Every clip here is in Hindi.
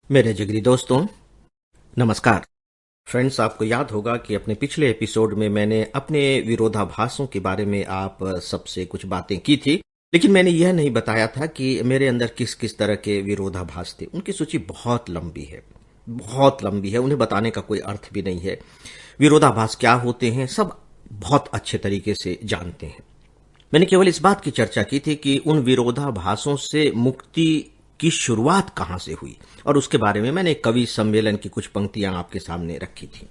मेरे जिगरी दोस्तों, नमस्कार। फ्रेंड्स, आपको याद होगा कि अपने पिछले एपिसोड में मैंने अपने विरोधाभासों के बारे में आप सबसे कुछ बातें की थी, लेकिन मैंने यह नहीं बताया था कि मेरे अंदर किस किस तरह के विरोधाभास थे। उनकी सूची बहुत लंबी है, बहुत लंबी है, उन्हें बताने का कोई अर्थ भी नहीं है। विरोधाभास क्या होते हैं, सब बहुत अच्छे तरीके से जानते हैं। मैंने केवल इस बात की चर्चा की थी कि उन विरोधाभासों से मुक्ति की शुरुआत कहां से हुई, और उसके बारे में मैंने एक कवि सम्मेलन की कुछ पंक्तियां आपके सामने रखी थी।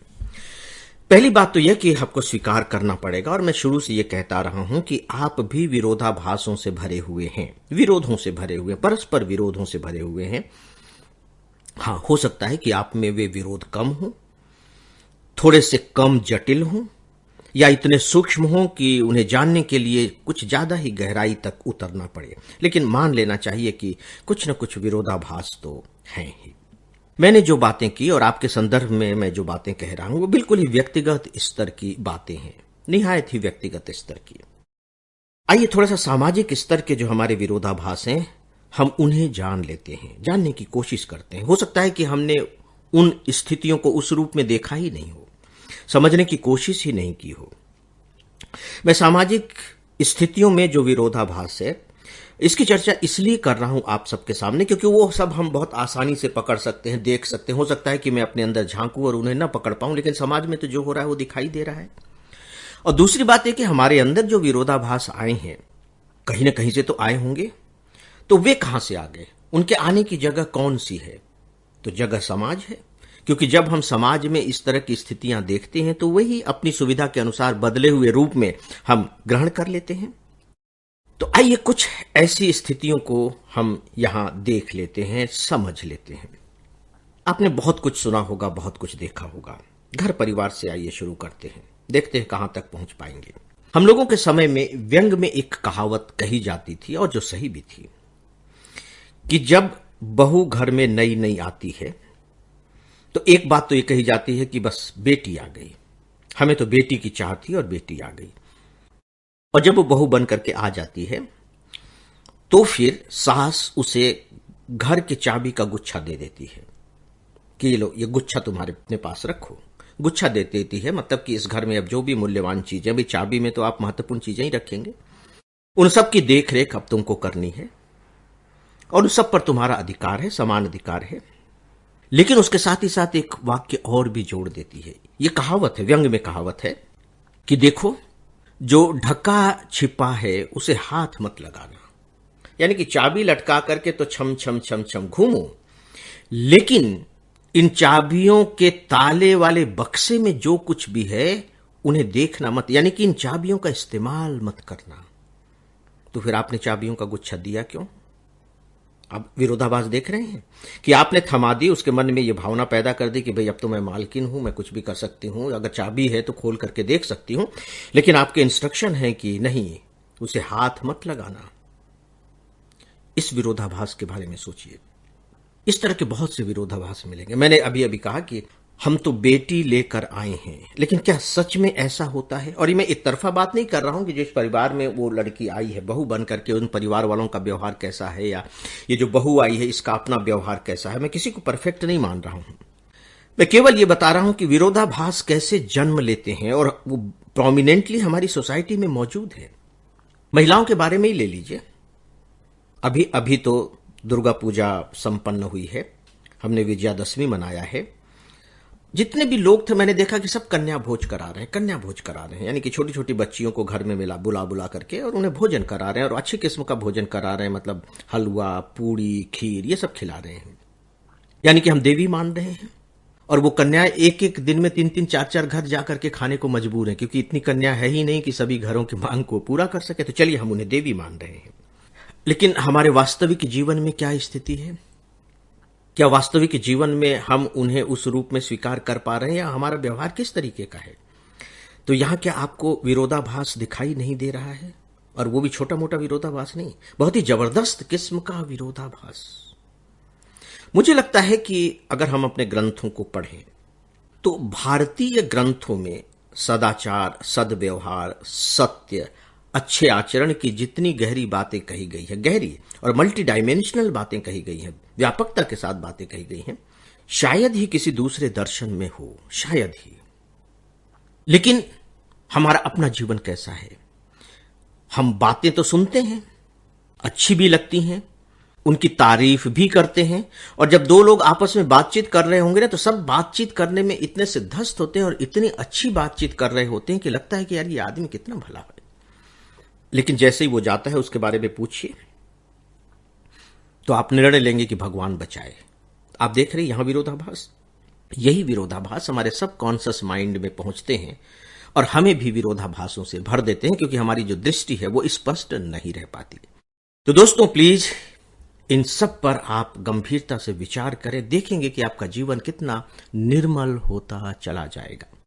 पहली बात तो यह कि आपको स्वीकार करना पड़ेगा, और मैं शुरू से यह कहता रहा हूं कि आप भी विरोधाभासों से भरे हुए हैं, विरोधों से भरे हुए, परस्पर विरोधों से भरे हुए हैं। हां, हो सकता है कि आप में वे विरोध कम हो, थोड़े से कम जटिल हों, या इतने सूक्ष्म हों कि उन्हें जानने के लिए कुछ ज्यादा ही गहराई तक उतरना पड़े, लेकिन मान लेना चाहिए कि कुछ न कुछ विरोधाभास तो हैं ही। मैंने जो बातें की और आपके संदर्भ में मैं जो बातें कह रहा हूं, वो बिल्कुल ही व्यक्तिगत स्तर की बातें हैं, निहायत ही व्यक्तिगत स्तर की। आइए थोड़ा सा सामाजिक स्तर के जो हमारे विरोधाभास हैं, हम उन्हें जान लेते हैं, जानने की कोशिश करते हैं। हो सकता है कि हमने उन स्थितियों को उस रूप में देखा ही नहीं हो, समझने की कोशिश ही नहीं की हो। मैं सामाजिक स्थितियों में जो विरोधाभास है, इसकी चर्चा इसलिए कर रहा हूं आप सबके सामने क्योंकि वो सब हम बहुत आसानी से पकड़ सकते हैं, देख सकते हैं। हो सकता है कि मैं अपने अंदर झांकूं और उन्हें न पकड़ पाऊं, लेकिन समाज में तो जो हो रहा है वो दिखाई दे रहा है। और दूसरी बात यह कि हमारे अंदर जो विरोधाभास आए हैं, कहीं ना कहीं से तो आए होंगे, तो वे कहां से आ गए, उनके आने की जगह कौन सी है? तो जगह समाज है, क्योंकि जब हम समाज में इस तरह की स्थितियां देखते हैं तो वही अपनी सुविधा के अनुसार बदले हुए रूप में हम ग्रहण कर लेते हैं। तो आइए कुछ ऐसी स्थितियों को हम यहां देख लेते हैं, समझ लेते हैं। आपने बहुत कुछ सुना होगा, बहुत कुछ देखा होगा। घर परिवार से आइए शुरू करते हैं, देखते हैं कहां तक पहुंच पाएंगे। हम लोगों के समय में व्यंग में एक कहावत कही जाती थी, और जो सही भी थी, कि जब बहू घर में नई नई आती है तो एक बात तो ये कही जाती है कि बस बेटी आ गई, हमें तो बेटी की चाह थी और बेटी आ गई। और जब वो बहू बन करके आ जाती है तो फिर सास उसे घर की चाबी का गुच्छा दे देती है कि ये लो, ये गुच्छा तुम्हारे अपने पास रखो। गुच्छा दे देती है, मतलब कि इस घर में अब जो भी मूल्यवान चीजें, भाई चाबी में तो आप महत्वपूर्ण चीजें ही रखेंगे, उन सब की देख रेख अब तुमको करनी है, और उन सब पर तुम्हारा अधिकार है, समान अधिकार है। लेकिन उसके साथ ही साथ एक वाक्य और भी जोड़ देती है। ये कहावत है, व्यंग में कहावत है कि देखो, जो ढका छिपा है उसे हाथ मत लगाना। यानी कि चाबी लटका करके तो छम छम छम छम घूमो, लेकिन इन चाबियों के ताले वाले बक्से में जो कुछ भी है उन्हें देखना मत, यानी कि इन चाबियों का इस्तेमाल मत करना। तो फिर आपने चाबियों का गुच्छा दिया क्यों? आप विरोधाभास देख रहे हैं कि आपने थमा दी, उसके मन में यह भावना पैदा कर दी कि भाई अब तो मैं मालकिन हूं, मैं कुछ भी कर सकती हूं, अगर चाबी है तो खोल करके देख सकती हूं, लेकिन आपके इंस्ट्रक्शन है कि नहीं, उसे हाथ मत लगाना। इस विरोधाभास के बारे में सोचिए। इस तरह के बहुत से विरोधाभास मिलेंगे। मैंने अभी अभी कहा कि हम तो बेटी लेकर आए हैं, लेकिन क्या सच में ऐसा होता है? और ये मैं एक तरफा बात नहीं कर रहा हूं कि जिस परिवार में वो लड़की आई है बहू बन करके, उन परिवार वालों का व्यवहार कैसा है, या ये जो बहू आई है इसका अपना व्यवहार कैसा है। मैं किसी को परफेक्ट नहीं मान रहा हूं, मैं केवल ये बता रहा हूं कि विरोधाभास कैसे जन्म लेते हैं, और वो प्रोमिनेंटली हमारी सोसाइटी में मौजूद है। महिलाओं के बारे में ही ले लीजिए। अभी अभी तो दुर्गा पूजा संपन्न हुई है, हमने विजयादशमी मनाया है। जितने भी लोग थे मैंने देखा कि सब कन्या भोज करा रहे हैं, कन्या भोज करा रहे हैं, यानी कि छोटी छोटी बच्चियों को घर में मिला बुला बुला करके और उन्हें भोजन करा रहे हैं, और अच्छी किस्म का भोजन करा रहे हैं, मतलब हलवा पूड़ी खीर ये सब खिला रहे हैं। यानी कि हम देवी मान रहे हैं, और वो कन्या एक एक दिन में तीन तीन चार चार घर जाकर के खाने को मजबूर है, क्योंकि इतनी कन्या है ही नहीं कि सभी घरों की मांग को पूरा कर सके। तो चलिए हम उन्हें देवी मान रहे हैं। लेकिन हमारे वास्तविक जीवन में क्या स्थिति है? क्या वास्तविक जीवन में हम उन्हें उस रूप में स्वीकार कर पा रहे हैं, या हमारा व्यवहार किस तरीके का है? तो यहां क्या आपको विरोधाभास दिखाई नहीं दे रहा है? और वो भी छोटा मोटा विरोधाभास नहीं, बहुत ही जबरदस्त किस्म का विरोधाभास। मुझे लगता है कि अगर हम अपने ग्रंथों को पढ़ें तो भारतीय ग्रंथों में सदाचार, सद्व्यवहार, सत्य अच्छे आचरण की जितनी गहरी बातें कही गई है, गहरी और मल्टी डायमेंशनल बातें कही गई हैं, व्यापकता के साथ बातें कही गई हैं, शायद ही किसी दूसरे दर्शन में हो, शायद ही। लेकिन हमारा अपना जीवन कैसा है? हम बातें तो सुनते हैं, अच्छी भी लगती हैं, उनकी तारीफ भी करते हैं, और जब दो लोग आपस में बातचीत कर रहे होंगे ना, तो सब बातचीत करने में इतने सिद्धस्त होते हैं और इतनी अच्छी बातचीत कर रहे होते हैं कि लगता है कि यार ये आदमी कितना भला है। लेकिन जैसे ही वो जाता है, उसके बारे में पूछिए तो आप निर्णय लेंगे कि भगवान बचाए। आप देख रहे हैं यहां विरोधाभास, यही विरोधाभास हमारे सब कॉन्शियस माइंड में पहुंचते हैं और हमें भी विरोधाभासों से भर देते हैं, क्योंकि हमारी जो दृष्टि है वो स्पष्ट नहीं रह पाती। तो दोस्तों प्लीज इन सब पर आप गंभीरता से विचार करें, देखेंगे कि आपका जीवन कितना निर्मल होता चला जाएगा।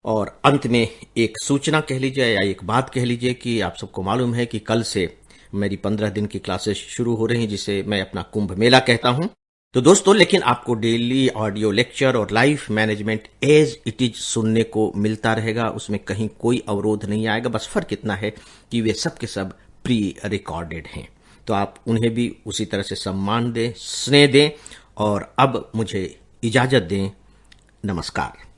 और अंत में एक सूचना कह लीजिए या एक बात कह लीजिए कि आप सबको मालूम है कि कल से मेरी 15 दिन की क्लासेस शुरू हो रही हैं, जिसे मैं अपना कुंभ मेला कहता हूं। तो दोस्तों, लेकिन आपको डेली ऑडियो लेक्चर और life management as it is सुनने को मिलता रहेगा, उसमें कहीं कोई अवरोध नहीं आएगा। बस फर्क इतना है कि वे सब के सब प्री रिकॉर्डेड हैं, तो आप उन्हें भी उसी तरह से सम्मान दें, स्नेह दें। और अब मुझे इजाजत दें। नमस्कार।